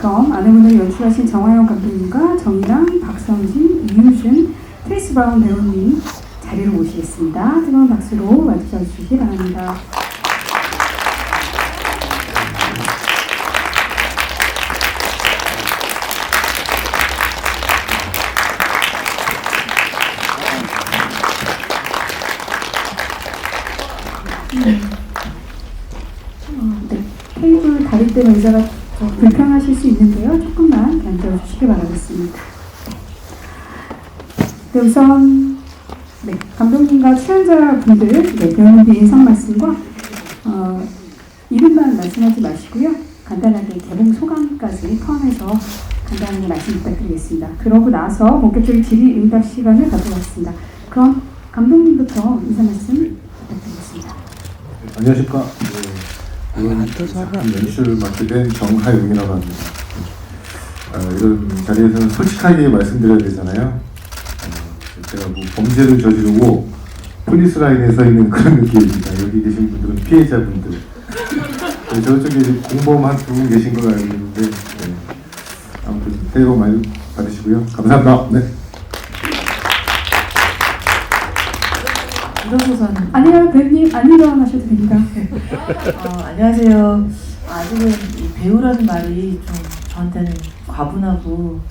그럼 아내분을 연출하신 정화영 감독님과 정희랑, 박성진, 이유준, 트리스 브라운 배우님 자리로 모시겠습니다. 뜨거운 박수로 맞춰주시기 바랍니다. 네, 테이블 다리 때문에 의자가 좀 불편하실 수 있는데요. 조금만 견뎌주시기 바라겠습니다. 네, 우선 감독님과 출연자분들 배우님들 인상 말씀과 이름만 말씀하지 마시고요. 간단하게 개봉 소감까지 포함해서 간단하게 말씀 부탁드리겠습니다. 그러고 나서 본격적인 질의응답 시간을 가져보겠습니다. 그럼 감독님부터 인사 말씀 부탁드리겠습니다. 안녕하십니까. 이번 연출을 맡게 된 정하용이라고 합니다. 이런 자리에서는 솔직하게 말씀드려야 되잖아요. 제가 뭐 범죄를 저지르고 폴리스 라인에 서 있는 그런 느낌입니다. 여기 계신 분들은 피해자분들. 저쪽에 이제 공범 한 두 분 계신 걸 알고 있는데, 아무튼 새해 복 많이 받으시고요. 감사합니다. 네. 일어서서는 아니요, 배우님 안 일어나셔도 됩니다. 안녕하세요. 아직은 이 배우라는 말이 좀 저한테는 과분하고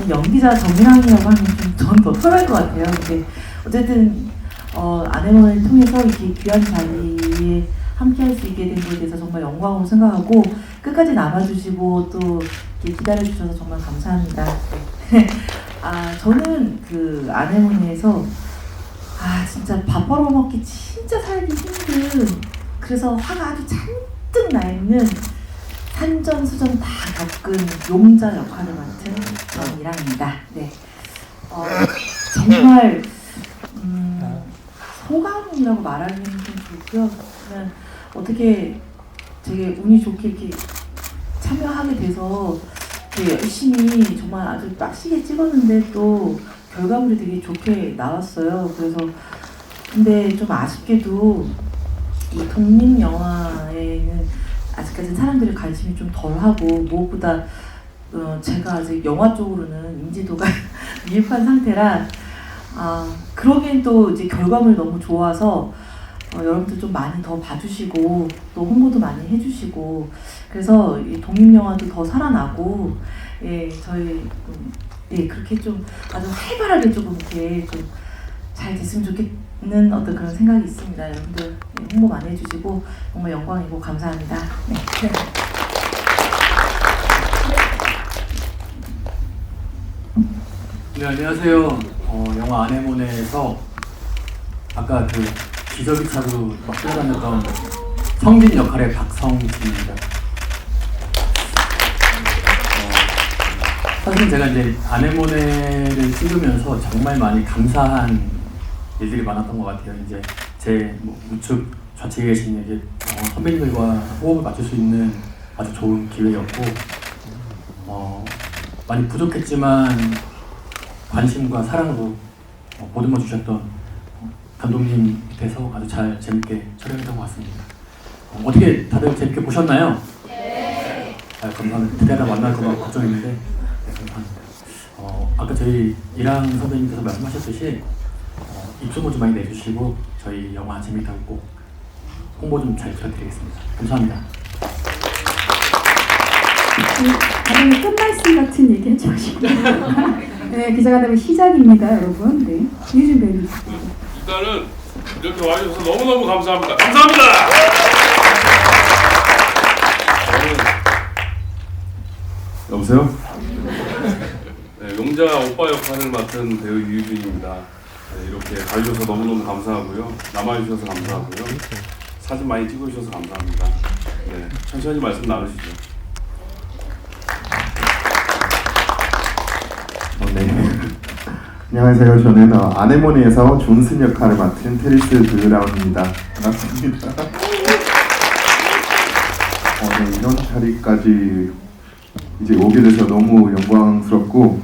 연기자 정민왕이라고 하면 좀 전 더 편할 것 같아요. 근데 어쨌든 아내분을 통해서 이렇게 귀한 자리에 함께할 수 있게 된 것에 대해서 정말 영광으로 생각하고 끝까지 남아주시고 또 이렇게 기다려주셔서 정말 감사합니다. 저는 그 아내분에서 진짜 밥 벌어먹기 진짜 살기 힘든, 그래서 화가 아주 잔뜩 나 있는 산전수전 다 겪은 용자 역할을 맡은 정희랑입니다. 네. 정말 소감이라고 말하기는 좀 그렇고요. 그냥 어떻게 되게 운이 좋게 이렇게 참여하게 돼서 되게 열심히 정말 아주 빡시게 찍었는데 또 결과물이 되게 좋게 나왔어요. 그래서 근데 좀 아쉽게도 이 독립 영화에는 아직까지는 사람들의 관심이 좀 덜하고 무엇보다 제가 아직 영화 쪽으로는 인지도가 미흡한 상태라 그러기엔 또 이제 결과물이 너무 좋아서 여러분들 좀 많이 더 봐주시고 또 홍보도 많이 해주시고 그래서 이 독립 영화도 더 살아나고 저희 그렇게 좀 아주 활발하게 조금 이렇게 좀 잘 됐으면 좋겠는 어떤 그런 생각이 있습니다. 여러분들 홍보 많이 해주시고 정말 영광이고 감사합니다. 네, 안녕하세요. 영화 아네모네에서 아까 그 기저귀차로 막 뛰어다녔던 성진 역할의 박성진입니다. 사실 제가 이제 아네모네를 찍으면서 정말 많이 감사한 일들이 많았던 것 같아요. 이제 제 우측 좌측에 계신 이제 선배님들과 호흡을 맞출 수 있는 아주 좋은 기회였고, 많이 부족했지만 관심과 사랑으로 보듬어 주셨던 감독님 밑에서 아주 잘 재밌게 촬영했던 것 같습니다. 어떻게 다들 재밌게 보셨나요? 네. 감사합니다. 그때가 만날 거가 걱정했는데 감사합니다. 아까 저희 이랑 선배님께서 말씀하셨듯이 입소문 좀 많이 내주시고 저희 영화 재밌다고 꼭 홍보 좀 잘 부탁드리겠습니다. 감사합니다. 가장 끝말씀 같은 얘기 해주시고 네, 기자간담회 시작입니다, 여러분. 네, 이유준 배우님. 일단은 이렇게 와주셔서 너무너무 감사합니다. 감사합니다. 여보세요? 네, 용자 오빠 역할을 맡은 배우 이유준입니다. 네, 이렇게 봐주셔서 너무너무 감사하고요. 남아주셔서 감사하고요. 사진 많이 찍어주셔서 감사합니다. 네, 천천히 말씀 나누시죠. 네. 안녕하세요. 저는 아네모네에서 존슨 역할을 맡은 테리스 브라운입니다. 반갑습니다. 네, 이런 자리까지 이제 오게 돼서 너무 영광스럽고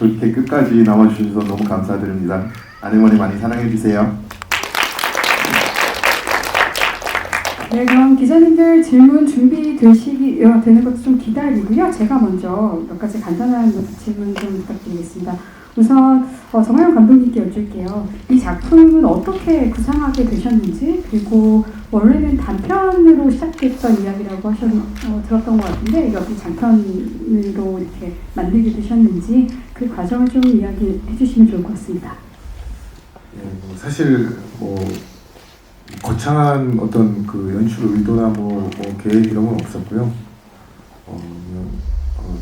이렇게 끝까지 남아주셔서 너무 감사드립니다. 아네모네 많이 사랑해주세요. 네, 그럼 기자님들 질문 되는 것도 좀 기다리고요. 제가 먼저 몇 가지 간단한 질문 좀 부탁드리겠습니다. 우선 정하영 감독님께 여쭐게요. 이 작품은 어떻게 구상하게 되셨는지, 그리고 원래는 단편으로 시작했던 이야기라고 들었던 것 같은데 여기 장편으로 이렇게 만들게 되셨는지 그 과정을 좀 이야기해 주시면 좋을 것 같습니다. 사실 거창한 어떤 그 연출 의도나 계획 이런 건 없었고요.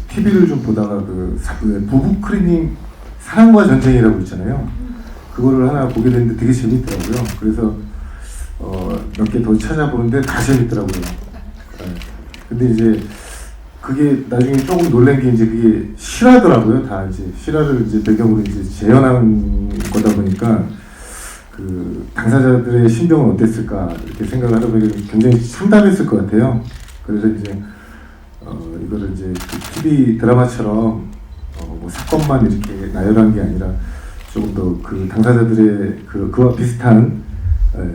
TV를 좀 보다가 부부 크리닝 사랑과 전쟁이라고 있잖아요. 그거를 하나 보게 됐는데 되게 재밌더라고요. 그래서 몇 개 더 찾아보는데 다 재밌더라고요. 근데 이제 그게 나중에 조금 놀란 게 이제 그게 실화더라고요. 다 이제 실화를 이제 배경으로 이제 재현한 거다 보니까 그 당사자들의 심정은 어땠을까 이렇게 생각을 하다 보니 굉장히 참담했을 것 같아요. 그래서 이제 이거를 이제 그 TV 드라마처럼 사건만 이렇게 나열한 게 아니라 조금 더 그 당사자들의 그와 비슷한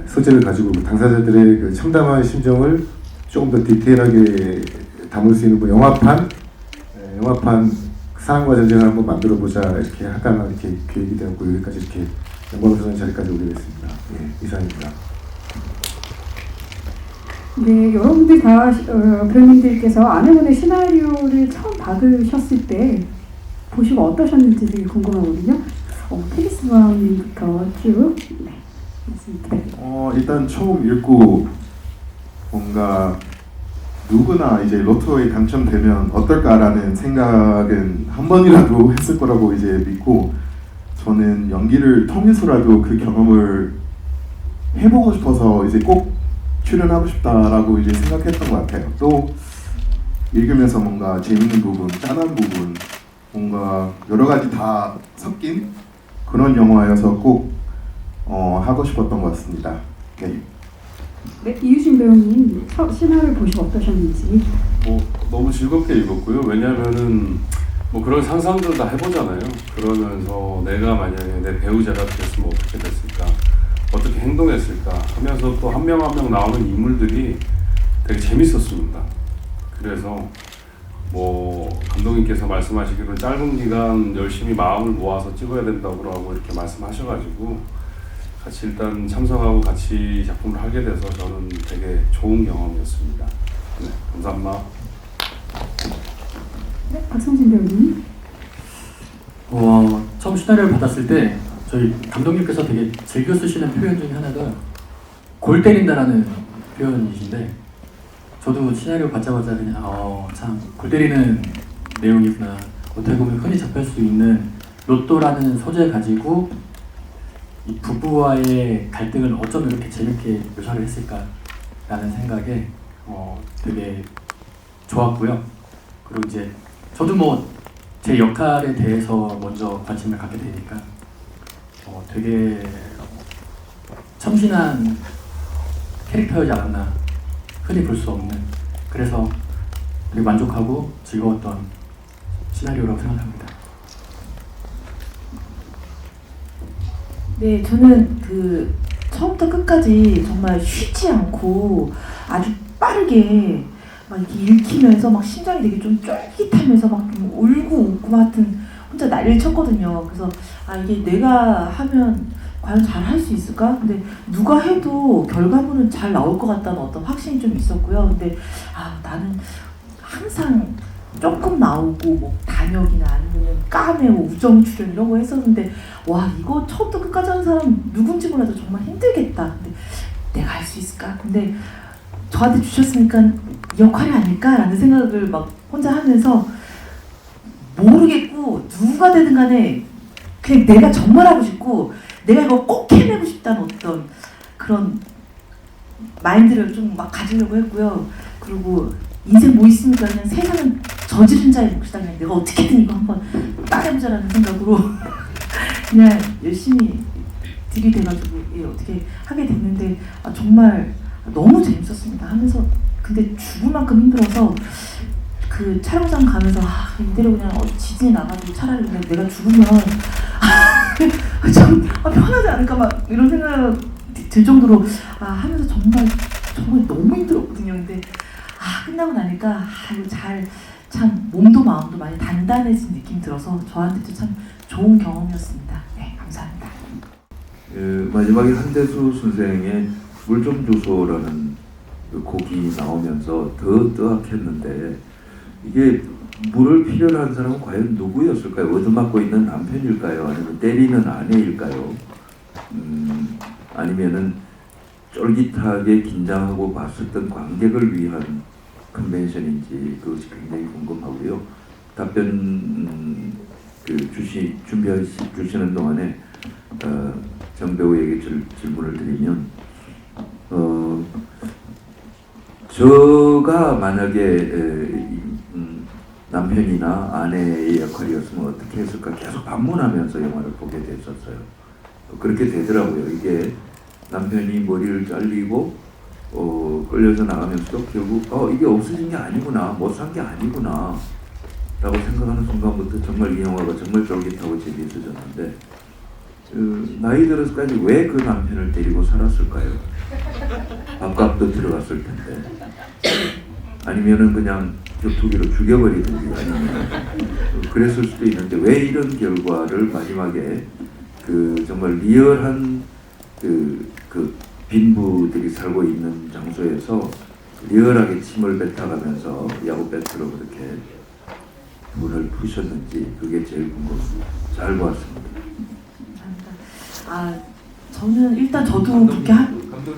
소재를 가지고 당사자들의 그 참담한 심정을 조금 더 디테일하게 담을 수 있는 영화판 사랑과 전쟁을 한번 만들어 보자 이렇게 하다가 이렇게 계획이 되었고 여기까지 이렇게 영광스러운 자리까지 오게 됐습니다. 이상입니다. 네, 여러분들 다 배우님들께서 아내분의 시나리오를 처음 받으셨을 때 보시고 어떠셨는지 되게 궁금하거든요. 테리스 브라운님부터 쭉 말씀드립니다. 일단 처음 읽고 뭔가 누구나 이제 로또에 당첨되면 어떨까라는 생각은 한 번이라도 했을 거라고 이제 믿고 저는 연기를 통해서라도 그 경험을 해보고 싶어서 이제 꼭 출연하고 싶다라고 이제 생각했던 것 같아요. 또 읽으면서 뭔가 재밌는 부분, 짠한 부분, 뭔가 여러 가지 다 섞인 그런 영화여서 꼭 하고 싶었던 것 같습니다. 네. 네, 이유진 배우님 시나리오를 보시고 어떠셨는지. 너무 즐겁게 읽었고요. 왜냐하면은 그런 상상들 다 해보잖아요. 그러면서 내가 만약에 내 배우자가 됐으면 어떻게 됐을까, 어떻게 행동했을까 하면서 또 한 명 한 명 나오는 인물들이 되게 재밌었습니다. 그래서 감독님께서 말씀하시기로 짧은 기간 열심히 마음을 모아서 찍어야 된다고 이렇게 말씀하셔가지고 같이 일단 참석하고 같이 작품을 하게 돼서 저는 되게 좋은 경험이었습니다. 네, 감사합니다. 네, 박성진 배우님. 처음 시나리오를 받았을 때 저희 감독님께서 되게 즐겨 쓰시는 표현 중에 하나가 골 때린다라는 표현이신데 저도 시나리오 받자마자 그냥 참 골 때리는 내용이구나. 어떻게 보면 흔히 접할 수 있는 로또라는 소재 가지고 이 부부와의 갈등을 어쩜 이렇게 재밌게 묘사를 했을까라는 생각에 되게 좋았고요. 그리고 이제 저도 제 역할에 대해서 먼저 관심을 갖게 되니까 되게 참신한 캐릭터이지 않았나, 흔히 볼 수 없는. 그래서 되게 만족하고 즐거웠던 시나리오라고 생각합니다. 네, 저는 처음부터 끝까지 정말 쉬지 않고 아주 빠르게 막 이렇게 읽히면서 막 심장이 되게 좀 쫄깃하면서 막 좀 울고 웃고 하여튼 혼자 난리를 쳤거든요. 그래서 이게 내가 하면 과연 잘 할 수 있을까? 근데 누가 해도 결과물은 잘 나올 것 같다는 어떤 확신이 좀 있었고요. 근데 나는 항상 조금 나오고 단역이나 아니면 까메오, 우정 출연 이런 거 했었는데 이거 처음부터 끝까지 하는 사람 누군지 몰라도 정말 힘들겠다. 근데 내가 할 수 있을까? 근데 저한테 주셨으니까 이 역할이 아닐까라는 생각을 막 혼자 하면서 모르겠고 누가 되든 간에 그냥 내가 정말 하고 싶고 내가 이거 꼭 해내고 싶다는 어떤 그런 마인드를 좀 막 가지려고 했고요. 그리고 인생 뭐 있습니까? 그냥 세상은 저지른 자의 몫이다. 그냥 내가 어떻게든 이거 한번 따내보자라는 생각으로 그냥 열심히 들이대가지고 어떻게 하게 됐는데 정말 너무 재밌었습니다. 하면서 근데 죽을 만큼 힘들어서 그 촬영장 가면서 이대로 그냥 지진이 나가지고 차라리 그냥 내가 죽으면 좀 편하지 않을까 막 이런 생각 들 정도로 하면서 정말 정말 너무 힘들었거든요. 근데 끝나고 나니까 이거 참 몸도 마음도 많이 단단해진 느낌 들어서 저한테도 참 좋은 경험이었습니다. 네, 감사합니다. 마지막에 한대수 선생의 물 좀 주소라는 그 곡이 나오면서 더 뜨악했는데 이게 물을 필요로 한 사람은 과연 누구였을까요? 얻어맞고 있는 남편일까요? 아니면 때리는 아내일까요? 아니면은 쫄깃하게 긴장하고 봤었던 관객을 위한 컨벤션인지 그것이 굉장히 궁금하고요. 답변 주시는 동안에 정 배우에게 질문을 드리면 저가 만약에 남편이나 아내의 역할이었으면 어떻게 했을까 계속 반문하면서 영화를 보게 됐었어요. 그렇게 되더라고요. 이게 남편이 머리를 잘리고 끌려서 나가면서도 결국 이게 없어진 게 아니구나, 못 산 게 아니구나 라고 생각하는 순간부터 정말 이 영화가 정말 쫄깃하고 재미있어졌는데 나이 들어서까지 왜 그 남편을 데리고 살았을까요? 밥값도 들어갔을 텐데 아니면은 그냥 격투기로 죽여버리든지 아니면 그랬을 수도 있는데 왜 이런 결과를 마지막에 그 정말 리얼한 그 빈부들이 살고 있는 장소에서 리얼하게 침을 뱉어가면서 야구 배트로 그렇게 문을 푸셨는지 그게 제일 궁금합니다. 잘 보았습니다. 감사합니다. 저는 일단 저도 그렇게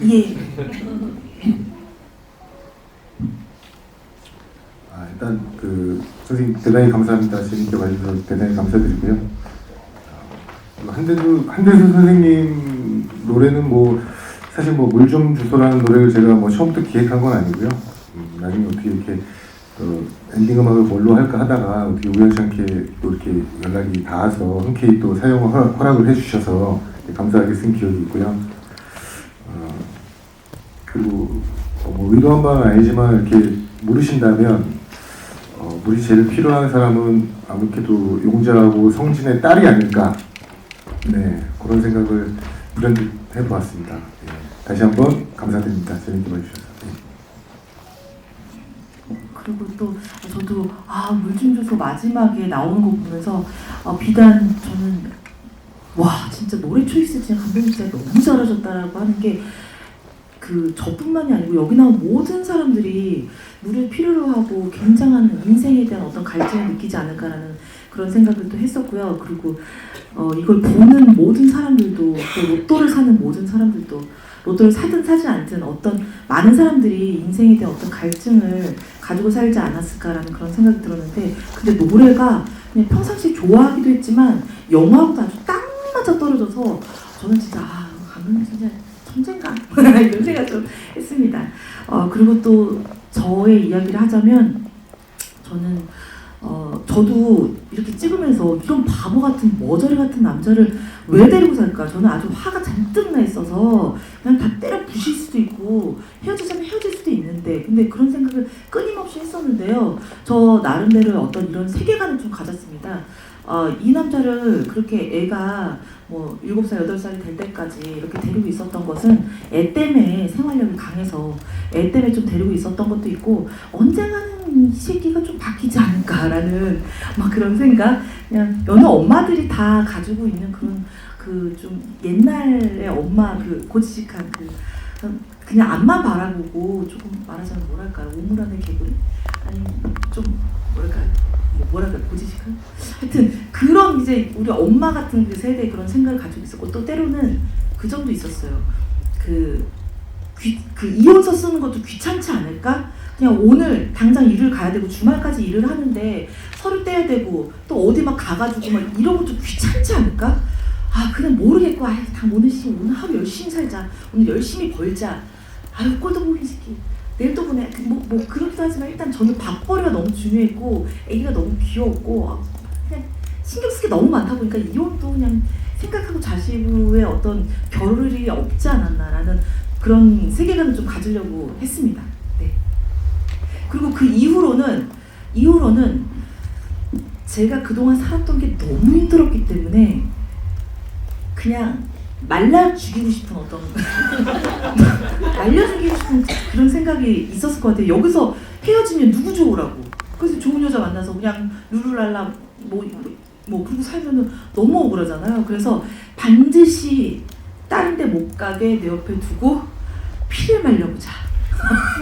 예. 일단 선생님 대단히 감사합니다. 재밌게 봐주셔서 대단히 감사드리고요. 한대수 선생님 노래는 사실 물 좀 주소라는 노래를 제가 처음부터 기획한 건 아니고요. 나중에 어떻게 이렇게 엔딩 음악을 뭘로 할까 하다가 어떻게 우연찮게 또 이렇게 연락이 닿아서 흔쾌히 또 사용을 허락을 해주셔서 감사하게 쓴 기억이 있고요. 그리고 의도한 바는 아니지만 이렇게 물으신다면 물이 제일 필요한 사람은 아무래도 용자하고 성진의 딸이 아닐까. 네, 그런 생각을 불현듯 해보았습니다. 네, 다시 한번 감사드립니다. 재밌게 봐주셔서. 네. 그리고 또 저도 물 좀 줘서 마지막에 나오는 거 보면서 비단 저는 와 진짜 노래 초이스 진짜 감독님 진짜 너무 잘하셨다라고 하는 게 저뿐만이 아니고 여기 나온 모든 사람들이 물을 필요로 하고 굉장한 인생에 대한 어떤 갈증을 느끼지 않을까라는 그런 생각을 또 했었고요. 그리고 이걸 보는 모든 사람들도 또 로또를 사는 모든 사람들도 로또를 사든 사지 않든 어떤 많은 사람들이 인생에 대한 어떤 갈증을 가지고 살지 않았을까라는 그런 생각이 들었는데 근데 노래가 그냥 평상시에 좋아하기도 했지만 영화하고도 아주 딱 맞아 떨어져서 저는 진짜 감독님 진짜 천재인가? 이런 생각 좀 했습니다. 그리고 또 저의 이야기를 하자면 저는 저도 이렇게 찍으면서 이런 바보 같은 머저리 같은 남자를 왜 데리고 살까? 저는 아주 화가 잔뜩 나 있어서 그냥 다 때려 부실 수도 있고 헤어지자면 헤어질 수도 있는데 근데 그런 생각을 끊임없이 했었는데요. 저 나름대로 어떤 이런 세계관을 좀 가졌습니다. 이 남자를 그렇게 애가 7살, 8살이 될 때까지 이렇게 데리고 있었던 것은 애 때문에 생활력이 강해서 애 때문에 좀 데리고 있었던 것도 있고 언젠가는 이 새끼가 좀 바뀌지 않을까라는 그런 생각 그냥 여느 엄마들이 다 가지고 있는 그런 좀 옛날의 엄마 고지식한 그냥 앞만 바라보고 조금 말하자면 뭐랄까요 우물 안의 개구리? 아니 좀 뭐랄까요 고지식한? 하여튼 그런 이제 우리 엄마 같은 그 세대의 그런 생각을 가지고 있었고 또 때로는 그 정도 있었어요. 이혼서 쓰는 것도 귀찮지 않을까? 그냥 오늘 당장 일을 가야 되고 주말까지 일을 하는데 서류 떼야 되고 또 어디 가가지고 이런 것도 귀찮지 않을까? 그냥 모르겠고 오늘 하루 열심히 살자. 오늘 열심히 벌자. 꼴도 보기 새끼. 내일 또 보내. 그렇기도 하지만 일단 저는 밥벌이가 너무 중요했고 애기가 너무 귀여웠고 그냥 신경 쓸 게 너무 많다 보니까 이혼도 그냥 생각하고 자식의 어떤 겨를이 없지 않았나라는 그런 세계관을 좀 가지려고 했습니다. 네. 그리고 그 이후로는 제가 그동안 살았던 게 너무 힘들었기 때문에 그냥 말라 죽이고 싶은 어떤 말려 죽이고 싶은 그런 생각이 있었을 것 같아요. 여기서 헤어지면 누구 좋으라고. 그래서 좋은 여자 만나서 그냥 룰루랄라 그러고 살면은 너무 억울하잖아요. 그래서 반드시 다른 데 못 가게 내 옆에 두고 피를 말려보자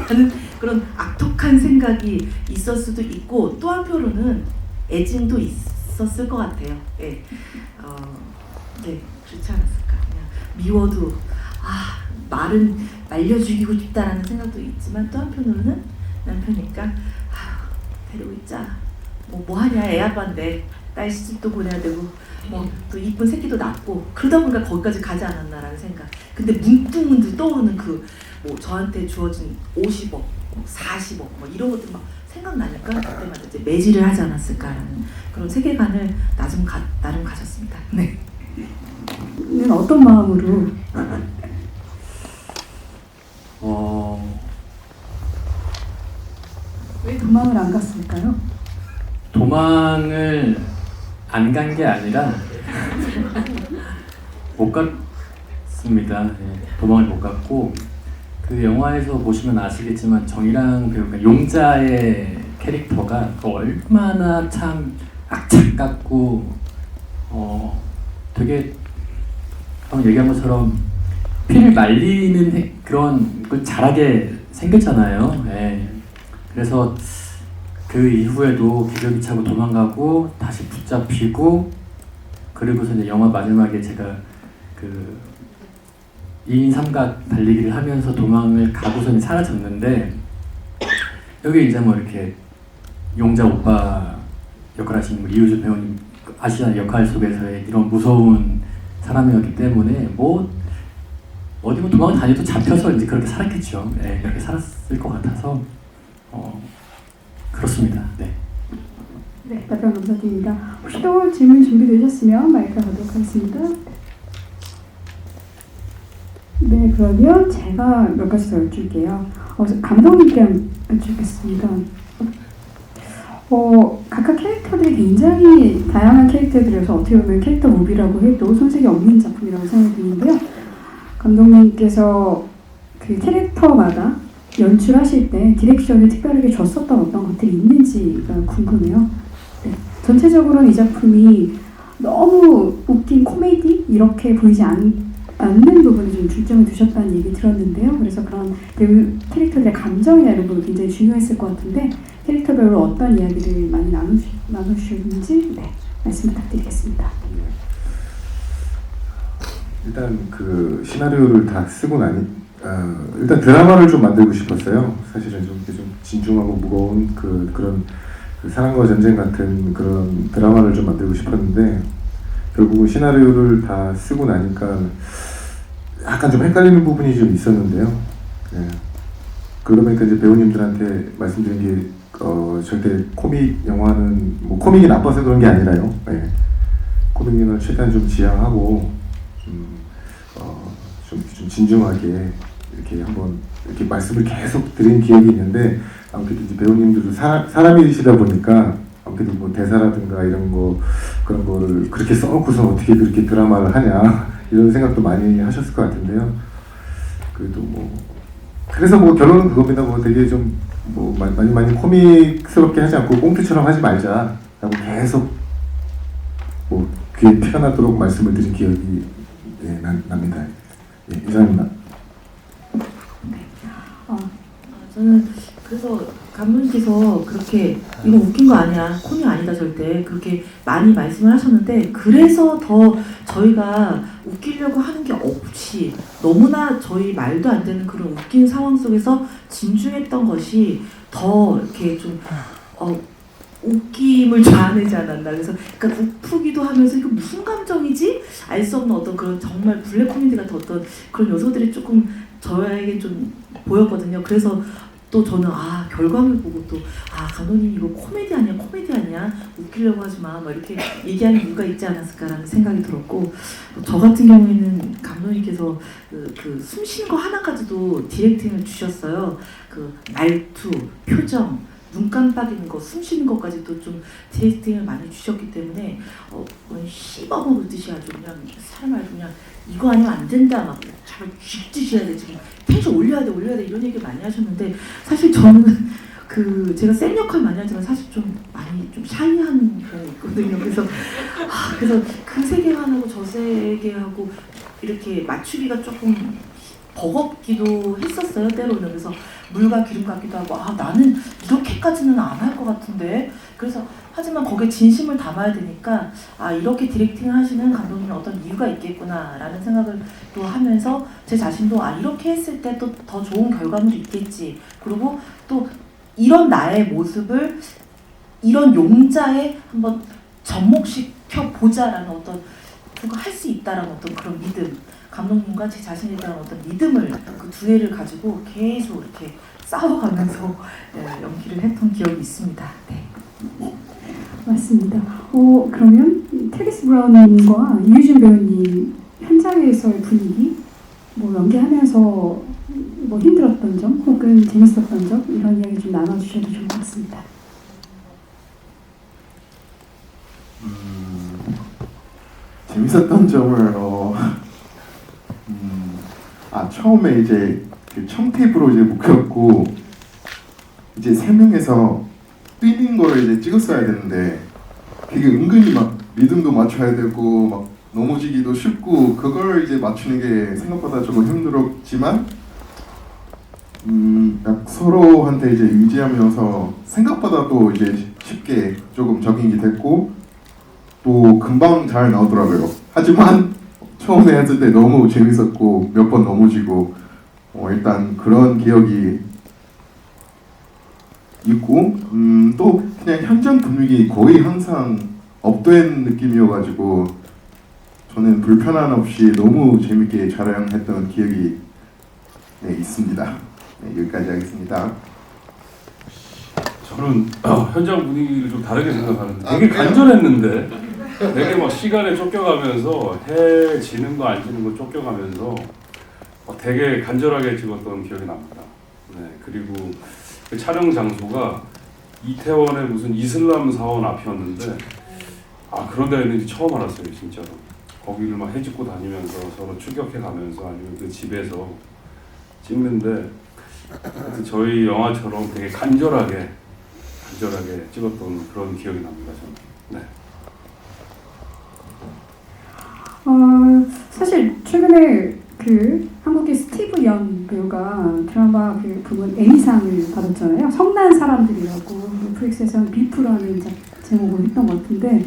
하는 그런 악독한 생각이 있을 수도 있고, 또 한편으로는 애증도 있었을 것 같아요. 네, 네, 그렇지 않았을까. 그냥 미워도 말은 말려 죽이고 싶다라는 생각도 있지만, 또 한편으로는 남편이니까 데리고 있자. 뭐 하냐, 애 아빠인데 딸 시집도 보내야 되고 또 이쁜 새끼도 낳고, 그러다 보니까 거기까지 가지 않았나라는 생각. 근데 문득 떠오르는 저한테 주어진 50억, 40억 이런 것들 막 생각나니까 그때마다 이제 매질을 하지 않았을까라는 그런 세계관을 나름 가졌습니다. 네. 어떤 마음으로? 왜 도망을 안 갔을까요? 도망을 안 간 게 아니라 못 갔습니다. 네, 도망을 못 갔고, 그 영화에서 보시면 아시겠지만 정일랑 배우가 용자의 캐릭터가 얼마나 참 악착 같고 되게 방금 얘기한 것처럼 피를 말리는 그런 걸 잘하게 생겼잖아요. 네. 그래서 그 이후에도 기저귀 차고 도망가고 다시 붙잡히고, 그리고서 이제 영화 마지막에 제가 그 2인 삼각 달리기를 하면서 도망을 가고서 사라졌는데, 여기 이제 뭐 이렇게 용자 오빠 역할 하시는 이효주 배우님 아시잖아요. 역할 속에서의 이런 무서운 사람이었기 때문에 어디 도망을 다녀도 잡혀서 이제 그렇게 살았겠죠. 네, 그렇게 살았을 것 같아서 그렇습니다. 네. 네, 답변 감사드립니다. 혹시 또 질문 준비되셨으면 마이크 가도록 하겠습니다. 네, 그러면 제가 몇 가지 더 여쭐게요. 감독님께 여쭙겠습니다. 각각 캐릭터들이 굉장히 다양한 캐릭터들이어서 어떻게 보면 캐릭터 무비라고 해도 손색이 없는 작품이라고 생각이 드는데요. 감독님께서 그 캐릭터마다 연출하실 때 디렉션을 특별하게 줬었던 어떤 것들이 있는지가 궁금해요. 네. 전체적으로는 이 작품이 너무 웃긴 코미디 이렇게 보이지 않는 부분에 좀 중점을 두셨다는 얘기 들었는데요. 그래서 그런 배우 캐릭터들의 감정이나 이런 부분이 굉장히 중요했을 것 같은데, 캐릭터별로 어떤 이야기를 많이 나누셨는지 말씀 부탁드리겠습니다. 일단 그 시나리오를 다 쓰고 나니 일단 드라마를 좀 만들고 싶었어요. 사실은 좀 진중하고 무거운 그런 사랑과 전쟁 같은 그런 드라마를 좀 만들고 싶었는데, 결국은 시나리오를 다 쓰고 나니까 약간 좀 헷갈리는 부분이 좀 있었는데요. 네. 그러다 보니까 이제 배우님들한테 말씀드린 게 절대 코믹 영화는 코믹이 나빠서 그런 게 아니라요. 네. 코믹 영화는 최대한 좀 지양하고 좀 진중하게 이렇게 한번 이렇게 말씀을 계속 드린 기억이 있는데, 아무래도 이제 배우님들도 사람이시다 보니까 아무래도 뭐 대사라든가 이런 거 그런 거를 그렇게 써놓고서 어떻게 그렇게 드라마를 하냐 이런 생각도 많이 하셨을 것 같은데요. 그래도 그래서 결론은 그겁니다. 되게 좀 많이 코믹스럽게 하지 않고 꽁트처럼 하지 말자라고 계속 귀에 피가 나도록 말씀을 드린 기억이 납니다. 예, 이상입니다. 저는 그래서 감독님께서 그렇게 이거 웃긴 거 아니야, 코믹 아니다 절대 그렇게 많이 말씀을 하셨는데, 그래서 더 저희가 웃기려고 하는 게 없이 너무나 저희 말도 안 되는 그런 웃긴 상황 속에서 진중했던 것이 더 이렇게 좀 웃김을 자아내지 않았나. 그래서 그러니까 우프기도 하면서 이거 무슨 감정이지? 알 수 없는 어떤 그런 정말 블랙 코미디 같은 어떤 그런 요소들이 조금 저에게 좀 보였거든요. 그래서 또 저는 결과물 보고 또 감독님 이거 코미디 아니야 웃기려고 하지 마 이렇게 얘기하는 이유가 있지 않았을까라는 생각이 들었고, 저 같은 경우에는 감독님께서 그 숨 쉰 거 하나까지도 디렉팅을 주셨어요. 그 말투, 표정, 눈 깜빡이는 거, 숨 쉬는 것까지도 좀 디렉팅을 많이 주셨기 때문에 씹어먹듯이 아주 그냥 사람 아주 그냥 이거 아니면 안 된다 막 잘 쥐듯이 해야 돼 지금 텐션 올려야 돼 이런 얘기 많이 하셨는데 사실 저는 제가 센 역할 많이 하지만 사실 좀 많이 좀 샤이한 편이 있거든요. 그래서 그 세계관하고 저 세계하고 이렇게 맞추기가 조금 버겁기도 했었어요 때로는. 그래서 물과 기름 같기도 하고 나는 이렇게까지는 안 할 것 같은데 그래서 하지만 거기에 진심을 담아야 되니까 이렇게 디렉팅을 하시는 감독님은 어떤 이유가 있겠구나 라는 생각을 또 하면서 제 자신도 이렇게 했을 때 또 더 좋은 결과물이 있겠지, 그리고 또 이런 나의 모습을 이런 용자에 한번 접목시켜 보자라는 어떤 그거 할 수 있다라는 어떤 그런 믿음, 감독님과 제 자신에 대한 어떤 믿음을 그 두 개를 가지고 계속 이렇게 싸워가면서 연기를 했던 기억이 있습니다. 네. 맞습니다. 그러면 테리스 브라운님과 이유준 배우님 현장에서의 분위기, 뭐 연기하면서 뭐 힘들었던 점 혹은 재밌었던 점 이런 이야기 좀 나눠주셔도 좋을 것 같습니다. 재밌었던 점을 처음에 이제 그 청테이프로 이제 묶였고 이제 3명에서 뛰는 걸 이제 찍었어야 되는데 그게 은근히 막 리듬도 맞춰야 되고 막 넘어지기도 쉽고 그걸 이제 맞추는 게 생각보다 조금 힘들었지만 약 서로한테 이제 의지하면서 생각보다 또 이제 쉽게 조금 적응이 됐고 또 금방 잘 나오더라고요. 하지만 처음에 했을 때 너무 재밌었고 몇 번 넘어지고 일단 그런 기억이 있고 또 그냥 현장 분위기 거의 항상 업된 느낌이어가지고 저는 불편함 없이 너무 재밌게 촬영했던 기억이 있습니다. 여기까지 하겠습니다. 저는 현장 분위기를 좀 다르게 생각하는데 되게 간절했는데 되게 막 시간에 쫓겨가면서 해 지는 거 안 지는 거 쫓겨가면서 되게 간절하게 찍었던 기억이 납니다. 네, 그리고 그 촬영 장소가 이태원의 무슨 이슬람 사원 앞이었는데 그런 데가 있는지 처음 알았어요, 진짜로. 거기를 막 해집고 다니면서 서로 추격해 가면서 아니면 그 집에서 찍는데 저희 영화처럼 되게 간절하게 찍었던 그런 기억이 납니다, 저는. 네. 사실 최근에 그 한국의 스티브 연 배우가 드라마 그 부분 에미상을 받았잖아요. 성난 사람들이라고 넷플릭스에서 비프라는 제목을 했던 것 같은데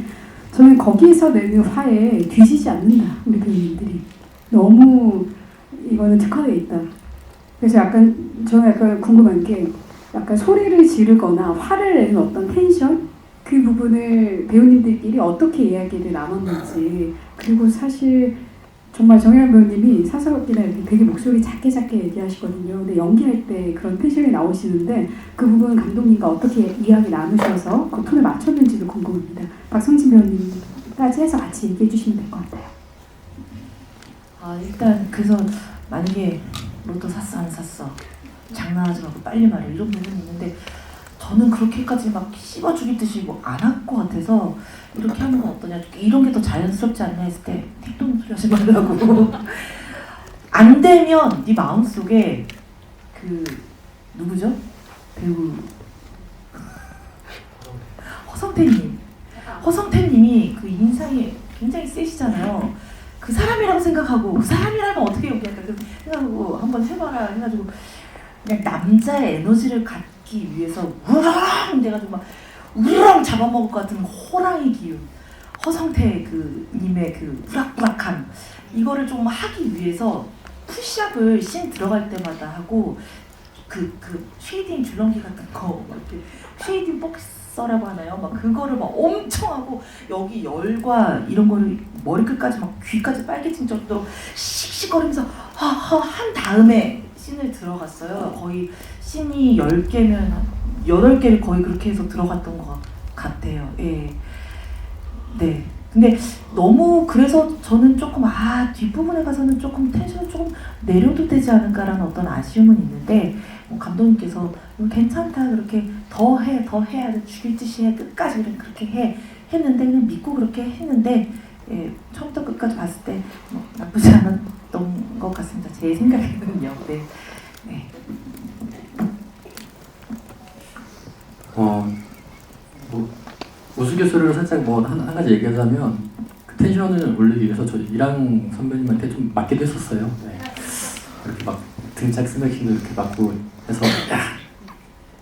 저는 거기서 내는 화에 뒤지지 않는다, 우리 배우님들이. 너무 이거는 특화되어 있다. 그래서 저는 약간 궁금한 게 약간 소리를 지르거나 화를 내는 어떤 텐션? 그 부분을 배우님들끼리 어떻게 이야기를 나눴는지, 그리고 사실 정말 정혜란 배우님이 사석이나 이렇게 되게 목소리 작게 얘기하시거든요. 근데 연기할 때 그런 텐션이 나오시는데 그 부분 감독님과 어떻게 이야기 나누셔서 그 톤을 맞췄는지도 궁금합니다. 박성진 배우님까지 해서 같이 얘기해 주시면 될 것 같아요. 일단 그래서 만약에 로또 샀어 안 샀어 장난하지 말고 빨리 말해 이런 부분이 있는데 저는 그렇게까지 막 씹어 죽이듯이 뭐 안 할 것 같아서 이렇게 하는 건 어떠냐, 이런 게 더 자연스럽지 않냐 했을 때 택도는 소리 하지 말라고. 안 되면 네 마음속에 그 누구죠? 배우 허성태님이 그 인상이 굉장히 세시잖아요. 그 사람이라고 생각하고 그 사람이라면 어떻게 얘기할까 생각하고 한번 해봐라 해가지고 그냥 남자의 에너지를 갖기 위해서 우렁 돼가지고 막 우렁 잡아먹을 것 같은 호랑이 기운, 허성태 그 님의 그 우락부락함, 이거를 좀 하기 위해서 푸시업을 씬 들어갈 때마다 하고 그 쉐이딩 줄넘기 같은 거 이렇게 쉐이딩 복서라고 하나요? 막 그거를 막 엄청 하고 여기 열과 이런 거를 머리끝까지 막 귀까지 빨개진 정도로 씩씩거리면서 한 다음에 씬을 들어갔어요. 거의 씬이 10개면 8개를 거의 그렇게 해서 들어갔던 것 같아요. 예. 네. 근데 너무 그래서 저는 조금 뒷부분에 가서는 조금 텐션을 조금 내려도 되지 않을까라는 어떤 아쉬움은 있는데 감독님께서 괜찮다 그렇게 더 해야 돼 죽일 듯이 해 끝까지 그렇게 해 했는데 그냥 믿고 그렇게 했는데 처음부터 끝까지 봤을 때 나쁘지 않았던 것 같습니다. 제 생각에는요. 네. 우스갯소리로 살짝 한 가지 얘기하자면 그 텐션을 올리기 위해서 저 이랑 선배님한테 좀 맞기도 했었어요. 네. 이렇게 막 등짝 스매싱을 이렇게 맞고 해서 야!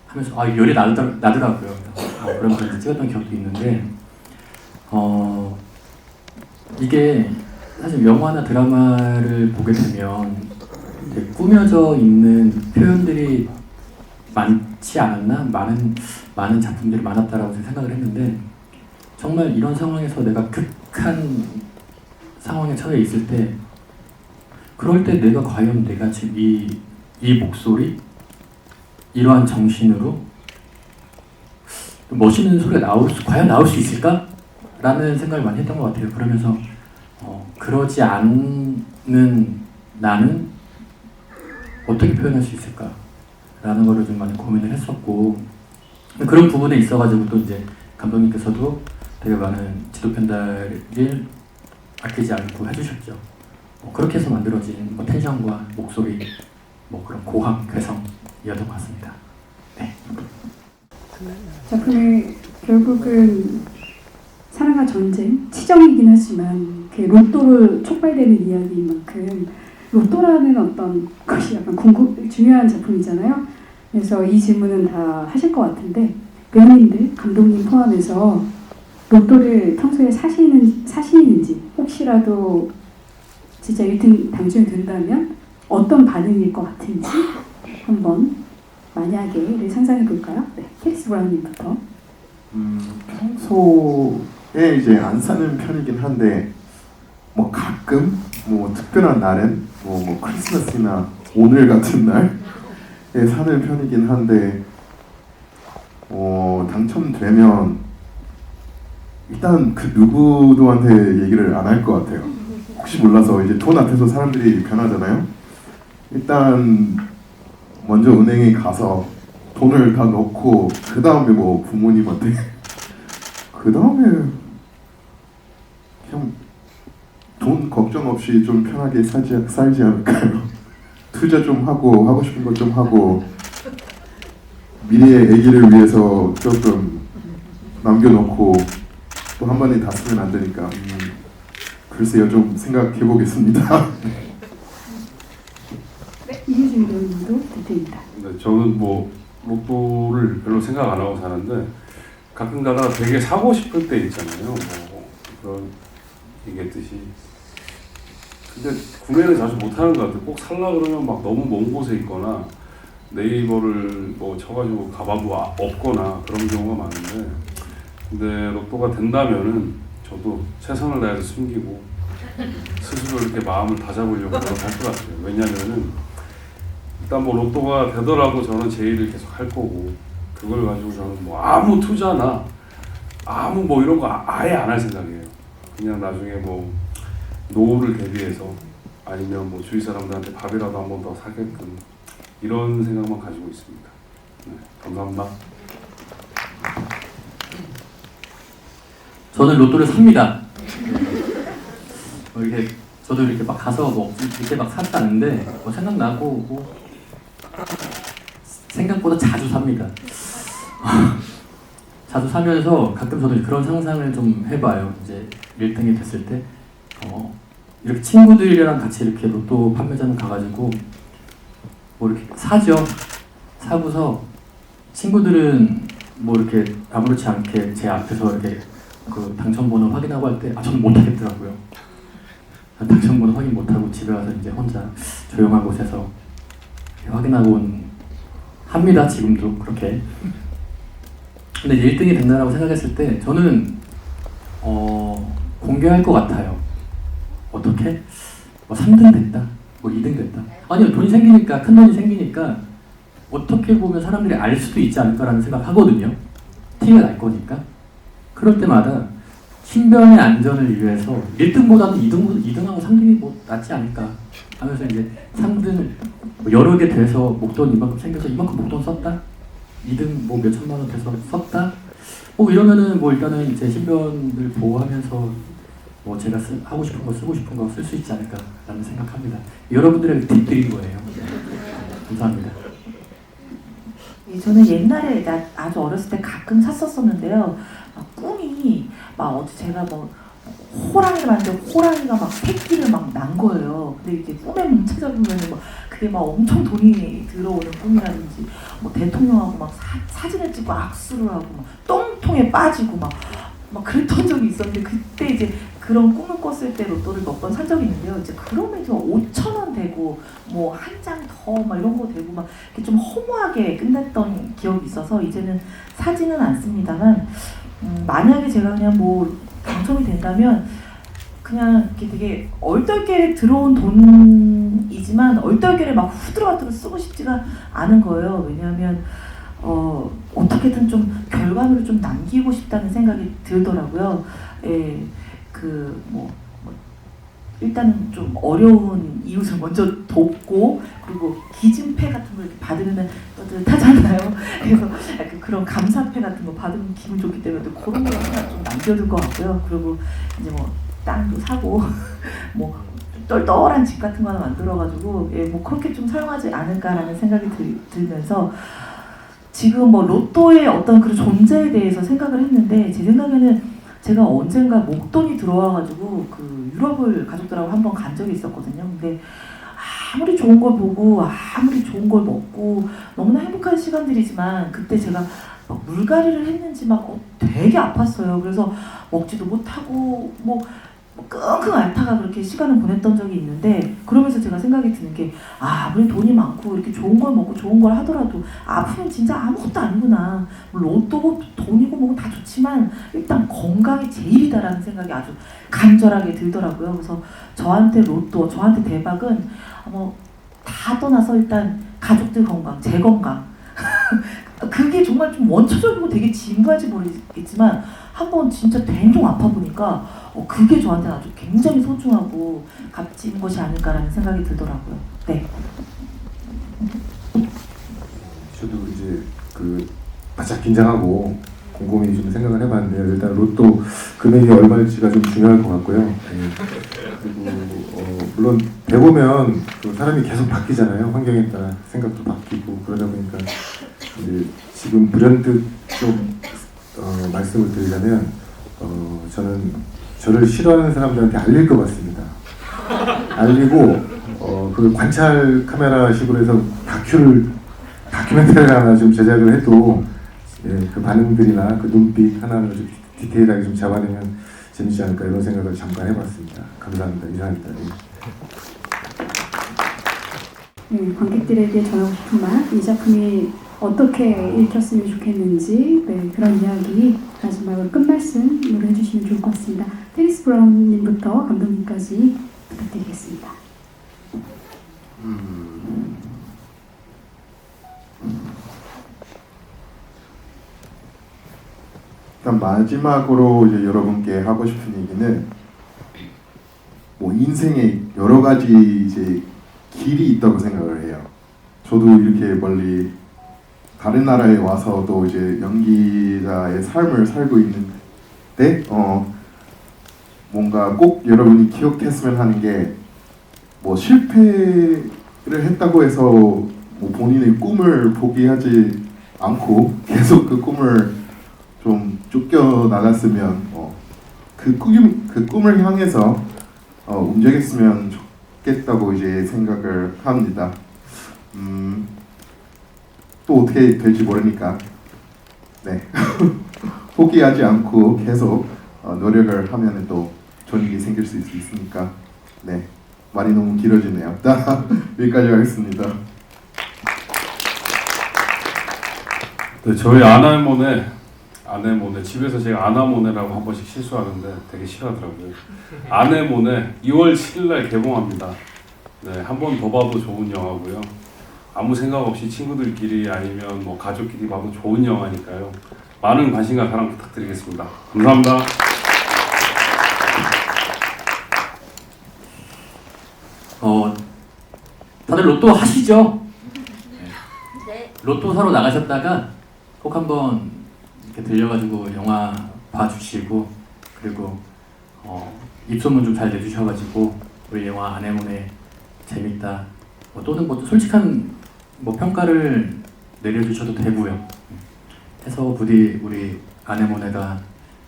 하면서 열이 나더라고요. 그러면서 이제 찍었던 기억도 있는데 이게 사실 영화나 드라마를 보게 되면 되게 꾸며져 있는 표현들이 많지 않았나? 많은 작품들이 많았다라고 생각을 했는데 정말 이런 상황에서 내가 극한 상황에 처해 있을 때 그럴 때 내가 과연 내가 지금 이 목소리 이러한 정신으로 멋있는 소리가 과연 나올 수 있을까? 라는 생각을 많이 했던 것 같아요. 그러면서 그러지 않는 나는 어떻게 표현할 수 있을까? 라는 거를 좀 많이 고민을 했었고 그런 부분에 있어가지고 또 이제 감독님께서도 되게 많은 지도 편달을 아끼지 않고 해주셨죠. 그렇게 해서 만들어진 텐션과 목소리 그런 고함, 괴성이었던 것 같습니다. 네. 작품이 결국은 사랑과 전쟁, 치정이긴 하지만 그 로또로 촉발되는 이야기인 만큼 로또라는 어떤 것이 약간 중요한 작품이잖아요. 그래서 이 질문은 다 하실 것 같은데 배우님들, 감독님 포함해서 로또를 평소에 사시는지 혹시라도 진짜 1등 당첨이 된다면 어떤 반응일 것 같은지 한번 만약에를 상상해 볼까요? 네, 캐리스 브라운님부터. 평소에 이제 안 사는 편이긴 한데 가끔 특별한 날엔 크리스마스나 오늘 같은 날에 사는 편이긴 한데 당첨되면 일단 그 누구도한테 얘기를 안 할 것 같아요. 혹시 몰라서 이제 돈 앞에서 사람들이 변하잖아요. 일단 먼저 은행에 가서 돈을 다 넣고 그 다음에 부모님한테 그 다음에 그냥 돈 걱정 없이 좀 편하게 살지 않을까요? 투자 좀 하고 싶은 것 좀 하고 미래의 아기를 위해서 조금 남겨놓고 또 한 번에 다 쓰면 안 되니까 글쎄요, 좀 생각해 보겠습니다. 네, 이유진 배우님도 부탁드립니다. 네, 저는 로또를 별로 생각 안 하고 사는데 가끔 가다가 되게 사고 싶을 때 있잖아요. 그런 얘기했듯이. 근데 구매를 자주 못 하는 것 같아요. 꼭 살라 그러면 너무 먼 곳에 있거나 네이버를 쳐가지고 가봐도 없거나 그런 경우가 많은데, 근데 로또가 된다면은 저도 최선을 다해서 숨기고 스스로 이렇게 마음을 다잡으려고 노력할 것 같아요. 왜냐면은 일단 로또가 되더라도 저는 제 일을 계속 할 거고, 그걸 가지고 저는 아무 투자나 아무 이런 거 아예 안 할 생각이에요. 그냥 나중에 노후를 대비해서 아니면 주위 사람들한테 밥이라도 한 번 더 사게끔 이런 생각만 가지고 있습니다. 네, 감사합니다. 저는 로또를 삽니다. 저도 이렇게 가서 이렇게 사지 않는데 생각나고 생각보다 자주 삽니다. 자주 사면서 가끔 저도 그런 상상을 좀 해봐요. 이제 1등이 됐을 때 이렇게 친구들이랑 같이 이렇게 로또 판매자는 가가지고 이렇게 사죠. 사고서 친구들은 이렇게 아무렇지 않게 제 앞에서 이렇게 그 당첨번호 확인하고 할 때 저는 못하겠더라고요. 당첨번호 확인 못하고 집에 와서 이제 혼자 조용한 곳에서 확인하고 합니다. 지금도 그렇게. 근데 1등이 된다라고 생각했을 때 저는 공개할 것 같아요. 어떻게? 3등 됐다, 2등 됐다. 아니요, 돈이 생기니까, 큰 돈이 생기니까 어떻게 보면 사람들이 알 수도 있지 않을까라는 생각 하거든요. 티가 날 거니까. 그럴 때마다 신변의 안전을 위해서 1등보다는 2등하고 3등이 뭐 낫지 않을까 하면서 이제 3등 뭐 여러 개 돼서 목돈 이만큼 생겨서 이만큼 목돈 썼다? 2등 뭐 몇천만 원 돼서 썼다? 뭐 이러면은 뭐 일단은 이제 신변을 보호하면서 뭐 제가 하고 싶은 거 쓰고 싶은 거 쓸 수 있지 않을까라는 생각합니다. 여러분들에게 팁 드린 거예요. 감사합니다. 예, 저는 옛날에 아주 어렸을 때 가끔 샀었었는데요. 꿈이 제가 뭐 호랑이를 봤는데 호랑이가 막 새끼를 막 난 거예요. 근데 이제 꿈에 못 찾아보면은 막 그게 막 엄청 돈이 들어오는 꿈이라든지 뭐 대통령하고 막 사진을 찍고 악수를 하고 막 똥통에 빠지고 막 그랬던 적이 있었는데 그때 이제 그런 꿈을 꿨을 때 로또를 몇 번 산 적이 있는데요. 이제 그러면 이제 5,000원 되고 뭐 한 장 더 막 이런 거 되고 막 이렇게 좀 허무하게 끝냈던 기억이 있어서 이제는 사지는 않습니다만 만약에 제가 그냥 뭐 당첨이 된다면 그냥 이렇게 되게 얼떨결에 들어온 돈이지만 얼떨결에 막 후들어가들어 쓰고 싶지가 않은 거예요. 왜냐하면 어떻게든 좀 결과물을 좀 남기고 싶다는 생각이 들더라고요. 예, 일단은 좀 어려운 이웃을 먼저 돕고 그리고 기증패 같은 걸 이렇게 받으면 뿌듯하잖아요. 그래서 약간 그런 감사패 같은 거 받으면 기분 좋기 때문에 또 그런 거 하나 좀 남겨둘 것 같고요. 그리고 이제 뭐 땅도 사고 뭐 똘똘한 집 같은 거 하나 만들어가지고 뭐 그렇게 좀 사용하지 않을까라는 생각이 들면서 지금 뭐 로또의 어떤 그런 존재에 대해서 생각을 했는데 제 생각에는 제가 언젠가 목돈이 들어와가지고 그 유럽을 가족들하고 한번 간 적이 있었거든요. 근데 아무리 좋은 걸 보고 아무리 좋은 걸 먹고 너무나 행복한 시간들이지만 그때 제가 막 물갈이를 했는지 막 되게 아팠어요. 그래서 먹지도 못하고 뭐 끙끙 앓다가 그렇게 시간을 보냈던 적이 있는데 그러면서 제가 생각이 드는 게 아무리 돈이 많고 이렇게 좋은 걸 먹고 좋은 걸 하더라도 아프면 진짜 아무것도 아니구나. 로또고 돈이고 뭐고 다 좋지만 일단 건강이 제일이다라는 생각이 아주 간절하게 들더라고요. 그래서 저한테 로또, 저한테 대박은 다 떠나서 일단 가족들 건강, 제 건강 그게 정말 좀 원초적이고 되게 진부할지 모르겠지만 한번 진짜 된종 아파 보니까 그게 저한테는 아주 굉장히 소중하고 값진 것이 아닐까라는 생각이 들더라고요. 네. 저도 이제 바짝 긴장하고 곰곰이 좀 생각을 해봤는데요. 일단 로또 금액이 얼마일지가 좀 중요할 것 같고요. 네. 그리고 물론 배우면 사람이 계속 바뀌잖아요. 환경에 따라 생각도 바뀌고 그러다 보니까 이제 지금 불현듯 좀 말씀을 드리자면 저를 싫어하는 사람들한테 알릴 것 같습니다. 알리고 그 관찰 카메라 식으로 해서 다큐멘터리를 하나 좀 제작을 해도 그 반응들이나 그 눈빛 하나를 좀 디테일하게 좀 잡아내면 재밌지 않을까 이런 생각을 잠깐 해봤습니다. 감사합니다. 이상입니다. 네, 관객들에게 전하고 싶은 말, 이 작품이 어떻게 읽혔으면 좋겠는지 그런 이야기 마지막으로 끝말씀으로 해주시면 좋을 것 같습니다. 테리스 브라운님부터 감독님까지 부탁드리겠습니다. 일단 마지막으로 이제 여러분께 하고 싶은 얘기는 뭐 인생에 여러 가지 이제 길이 있다고 생각을 해요. 저도 이렇게 멀리 다른 나라에 와서도 이제 연기자의 삶을 살고 있는데 뭔가 꼭 여러분이 기억했으면 하는 게 뭐 실패를 했다고 해서 뭐 본인의 꿈을 포기하지 않고 계속 그 꿈을 좀 쫓겨 나갔으면 그 꿈을 향해서 움직였으면 좋겠다고 이제 생각을 합니다. 또 어떻게 될지 모르니까 포기하지 않고 계속 노력을 하면 또 좋은 일이 생길 수 있으니까 말이 너무 길어지네요. 여기까지 하겠습니다. 네, 저희 아네모네 집에서 제가 아나모네라고 한 번씩 실수하는데 되게 싫어하더라고요. 아네모네 2월 7일날 개봉합니다. 네, 한 번 더 봐도 좋은 영화고요. 아무 생각 없이 친구들끼리 아니면 뭐 가족끼리 봐도 좋은 영화니까요. 많은 관심과 사랑 부탁드리겠습니다. 감사합니다. 다들 로또 하시죠? 로또 사러 나가셨다가 꼭 한번 이렇게 들려가지고 영화 봐주시고, 그리고 입소문 좀 잘 내주셔가지고 우리 영화 아네모네 재밌다, 또는 뭐 솔직한 평가를 내려주셔도 되고요. 해서 부디 우리 아네모네가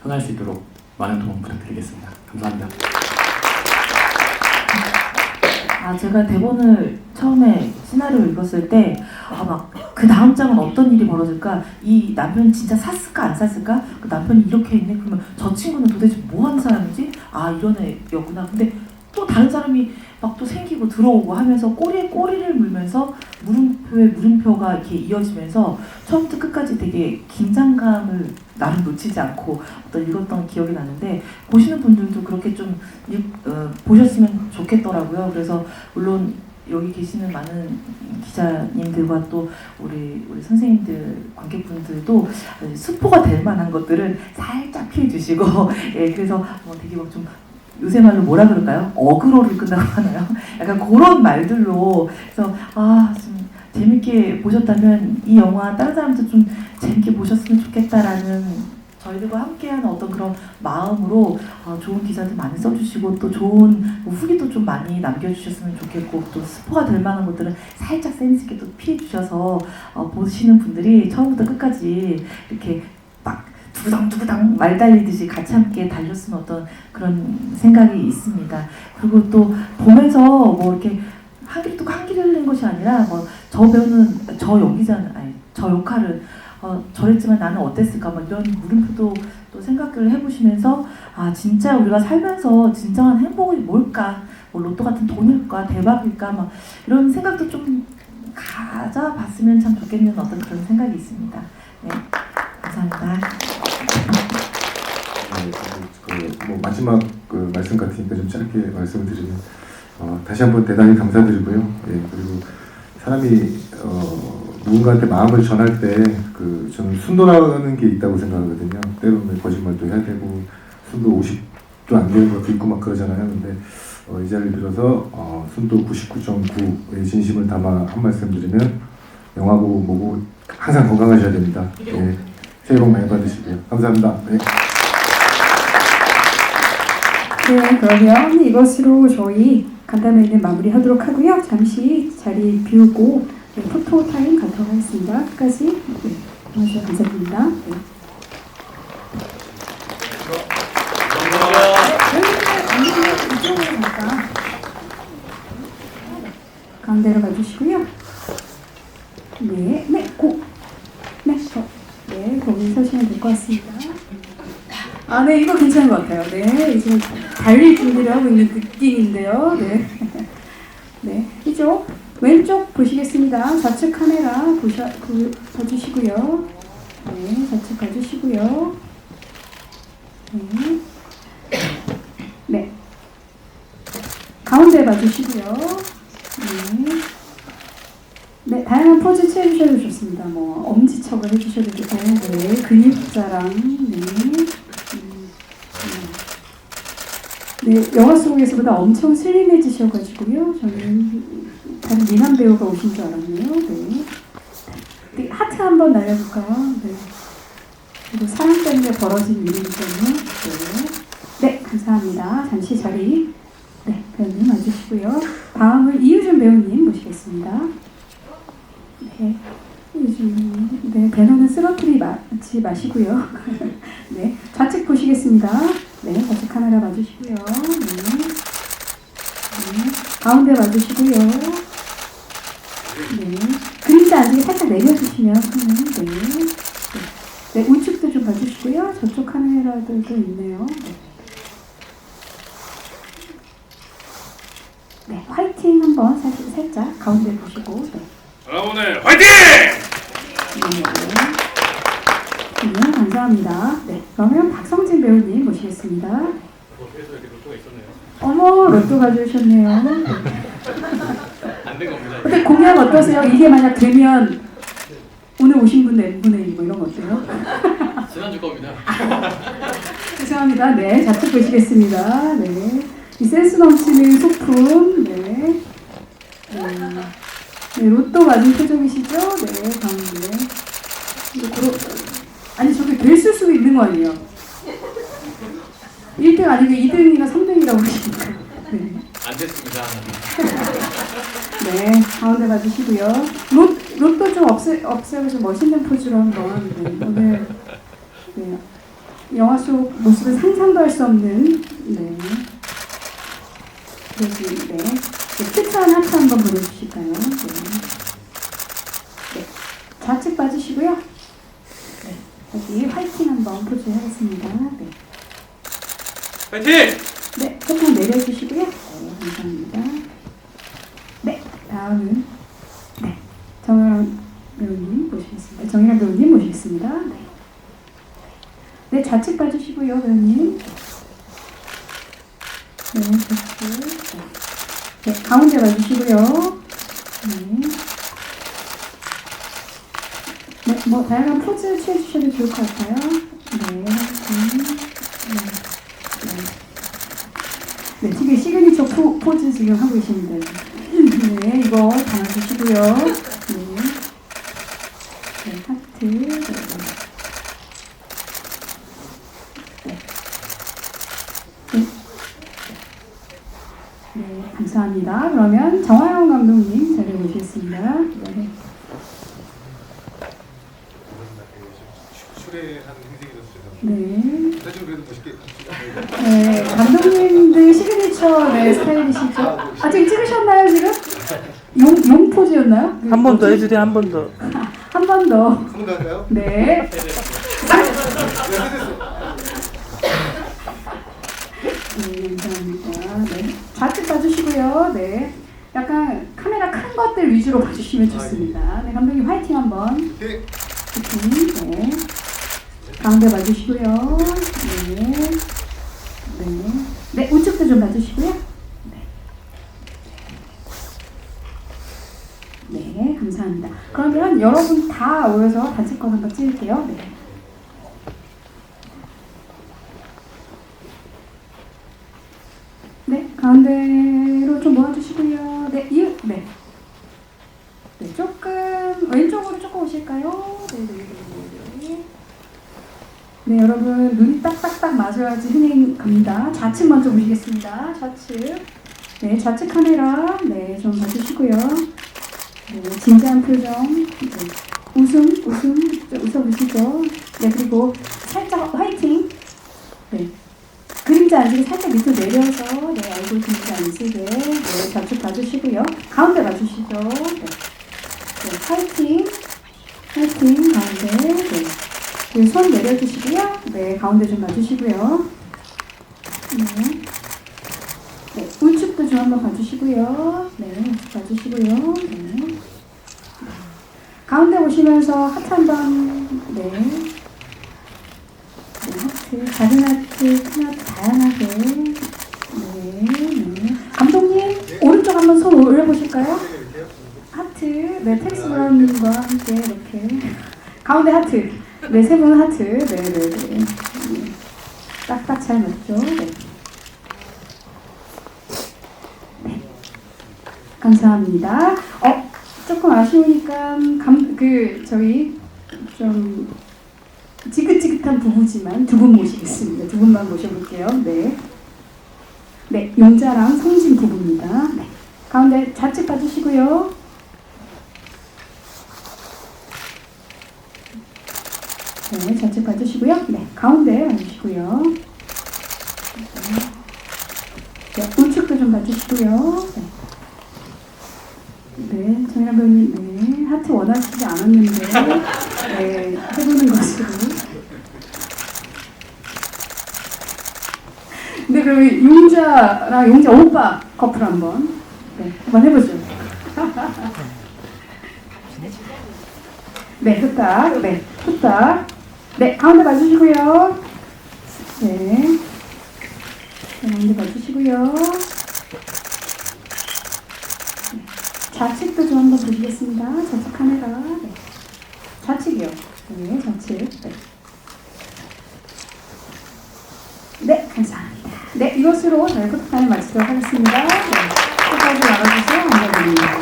흥할 수 있도록 많은 도움 부탁드리겠습니다. 감사합니다. 제가 대본을 처음에 시나리오 읽었을 때 막 그 다음 장은 어떤 일이 벌어질까? 이 남편이 진짜 샀을까 안 샀을까? 그 남편이 이렇게 있네? 그러면 저 친구는 도대체 뭐 하는 사람이지? 이런 애였구나. 근데 또 다른 사람이 막 또 생기고 들어오고 하면서 꼬리에 꼬리를 물면서 물음표에 물음표가 이렇게 이어지면서 처음부터 끝까지 되게 긴장감을 나름 놓치지 않고 읽었던 기억이 나는데, 보시는 분들도 그렇게 좀 보셨으면 좋겠더라고요. 그래서 물론 여기 계시는 많은 기자님들과 또 우리 선생님들, 관객분들도 스포가 될 만한 것들은 살짝 피해 주시고 예, 그래서 되게 막 좀 요새 말로 뭐라 그럴까요? 어그로를 끈다고 하나요? 약간 그런 말들로, 그래서 좀 재밌게 보셨다면 이 영화 다른 사람도 좀 재밌게 보셨으면 좋겠다라는 저희들과 함께하는 어떤 그런 마음으로 좋은 기사들 많이 써주시고, 또 좋은 후기도 좀 많이 남겨주셨으면 좋겠고, 또 스포가 될 만한 것들은 살짝 센스 있게 또 피해 주셔서 보시는 분들이 처음부터 끝까지 이렇게 막 두구당 말 달리듯이 같이 함께 달렸으면 어떤 그런 생각이 있습니다. 그리고 또 보면서 이렇게 한기를 뜨고 한기를 흘리는 것이 아니라 저 배우는, 저 연기자는, 저 역할은 저랬지만 나는 어땠을까, 이런 물음표도 또 생각을 해보시면서 진짜 우리가 살면서 진정한 행복이 뭘까, 로또 같은 돈일까, 대박일까, 이런 생각도 좀 가져봤으면 참 좋겠는 어떤 그런 생각이 있습니다. 네, 감사합니다. 마지막 말씀 같으니까 좀 짧게 말씀을 드리면, 다시 한번 대단히 감사드리고요. 예, 그리고 사람이 누군가한테 마음을 전할 때 저는 순도라는 게 있다고 생각하거든요. 때로는 거짓말도 해야 되고 순도 50도 안 되는 것도 있고 그러잖아요. 근데 이 자리를 빌어서 순도 99.9의 진심을 담아 한 말씀 드리면, 영화 보고 뭐고 항상 건강하셔야 됩니다. 예, 새해 복 많이 받으시고요. 감사합니다. 네. 네, 그러면 이것으로 저희 간담회는 마무리하도록 하고요. 잠시 자리 비우고 포토 타임 갖도록 하겠습니다. 끝까지 해주셔서 감사드립니다. 네. 이쪽으로 잠깐 가운데로 가주시고요. 네, 거기 서시면 될 것 같습니다. 네, 이거 괜찮은 것 같아요. 네, 지금 달릴 준비를 하고 있는 느낌인데요. 네. 네, 이쪽 왼쪽 보시겠습니다. 좌측 카메라 봐주시고요. 네, 좌측 봐주시고요. 네. 가운데 봐주시고요. 네. 네, 다양한 포즈 취해주셔도 좋습니다. 엄지척을 해주셔도 좋고, 네, 근육자랑, 네, 영화 속에서보다 엄청 슬림해지셔가지고요. 저는 다른 미남 배우가 오신 줄 알았네요. 네, 하트 한번 날려볼까요? 네. 그리고 사랑 때문에 벌어진 일이니까요. 네, 감사합니다. 잠시 자리, 배우님 와주시고요. 다음은 이유준 배우님 모시겠습니다. 네, 이유준, 네, 배너는 쓰러뜨리지 마시고요. 네, 좌측 보시겠습니다. 네, 좌측 카메라 봐주시고요. 네, 가운데 봐주시고요. 네, 그림자 안쪽에 살짝 내려주시면 손을, 네, 우측도 좀 봐주시고요. 저쪽 카메라들도 있네요. 네, 화이팅 한번 살짝 가운데 보시고. 오늘 화이팅! 네, 감사합니다. 네, 그러면 박성진 배우님 모시겠습니다. 그래서 이렇게 로또가 있었네요. 어머, 로또 가져오셨네요. 안 된 겁니다. 근데 공약 어떠세요? 이게 만약 되면 오늘 오신 분 n분의 1 이런 거 어때요? 지난주 겁니다. 죄송합니다. 네, 좌측 보시겠습니다. 네, 이 센스 넘치는 소품. 네. 네, 로또 맞은 표정이시죠? 네, 가운데. 아니, 저게 될 수도 있는 거 아니에요? 1등 아니고 2등이나 3등이라고 그러시니까. 네. 안 됐습니다. 네, 가운데 봐주시고요. 로또 좀 없애고 좀 멋있는 포즈로 한번. 네, 오늘 네, 영화 속 모습을 상상도 할 수 없는 네. 그러시, 네. 추천 하트 한번 보내주실까요? 네. 네. 좌측 봐주시고요. 네. 여기 화이팅 한번 포즈 하겠습니다. 네. 파이팅! 네, 조금 내려주시고요. 네, 감사합니다. 네, 다음은 네, 정혜란 배우님 모시겠습니다. 정혜란 배우님 모시겠습니다. 네, 네 좌측 봐주시고요, 배우님. 네, 좌측. 네, 가운데 봐주시고요. 네. 네, 뭐 다양한 포즈 취해주셔도 좋을 것 같아요. 네, 네, 지금 시그니처 포즈 지금 하고 계십니다. 네, 이거 담아주시고요. 네, 네 하트. 네, 네. 네. 네, 감사합니다. 그러면 정하영 감독님 자리에 모시겠습니다. 네. 출애한 행색이었어요. 네. 사실 그래도 멋있게. 네, 감독님들 시그니처 네, 스타일이시죠? 아직 찍으셨나요, 지금? 용 포즈였나요? 한 번 더 해주세요. 한 번 더. 한 번 더. 한번 더 할까요? 네. 네, 감사합니다. 네. 좌측 봐주시고요. 네. 약간 카메라 큰 것들 위주로 봐주시면 좋습니다. 네, 감독님 화이팅 한번. 네. 화이팅. 네. 가운데 봐주시고요. 네. 네. 네, 우측도 좀 봐주시고요. 네. 네, 감사합니다. 그러면 여러분 다 모여서 단체컷 한번 찍을게요. 네. 네, 가운데로 좀 모아주시고요. 네, 네. 네, 조금 왼쪽으로 조금 오실까요? 네, 네, 네, 네. 네, 여러분 눈이 딱딱딱 맞아야지 흥행 갑니다. 좌측 먼저 보시겠습니다. 좌측. 네, 좌측 카메라. 네, 좀 봐주시고요. 네, 진지한 표정. 네, 웃어보시죠. 네, 그리고 살짝 화이팅. 네. 그림자 안 쓰게 살짝 밑으로 내려서 네, 얼굴 그림자 안 쓰게 네, 좌측 봐주시고요. 가운데 봐주시죠. 네. 네, 화이팅. 화이팅. 가운데. 네. 네, 손 내려주시고요. 네, 가운데 좀 봐주시고요. 네. 네, 우측도 좀 한번 봐주시고요. 네, 우측 봐주시고요. 네. 가운데 오시면서 하트 한번 네. 네, 하트, 작은 하트, 큰 하트 다양하게. 네, 네. 감독님 네. 오른쪽 한번 손 올려보실까요? 하트, 네, 텍스 브라운님과 함께 이렇게 가운데 하트, 네, 세 분 하트, 네, 네, 네, 네. 딱딱 잘 맞죠? 네. 네. 감사합니다. 조금 아쉬우니까 저희 좀 지긋지긋한 부부지만 두 분 모시겠습니다. 두 분만 모셔볼게요. 네. 네, 용자랑 성진 부부입니다. 네. 가운데 좌측 봐주시고요. 네, 좌측 봐주시고요. 네, 가운데 봐주시고요. 네, 우측도 좀 봐주시고요. 네. 네, 정혜란 배우님, 네, 하트 원하시지 않았는데, 네, 해보는 것으로. 네, 그럼 용자랑 용자 오빠 커플 한번, 네, 한번 해보죠. 네, 후딱, 네, 후딱. 네, 가운데 봐주시고요. 네, 가운데 봐주시고요. 좌측도 좀 한번 보시겠습니다. 좌측 카메라. 네. 좌측이요. 네, 좌측. 네. 네, 감사합니다. 네, 이것으로 저희 포토타임 마치도록 하겠습니다. 네, 끝까지 나와주셔서 감사드립니다.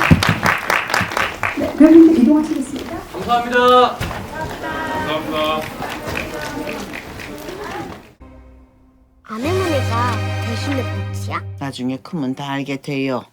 배우님들 이동하시겠습니다. 감사합니다. 감사합니다. 아내모네가 대신에 뭐지야? 나중에 크면 다 알게 돼요.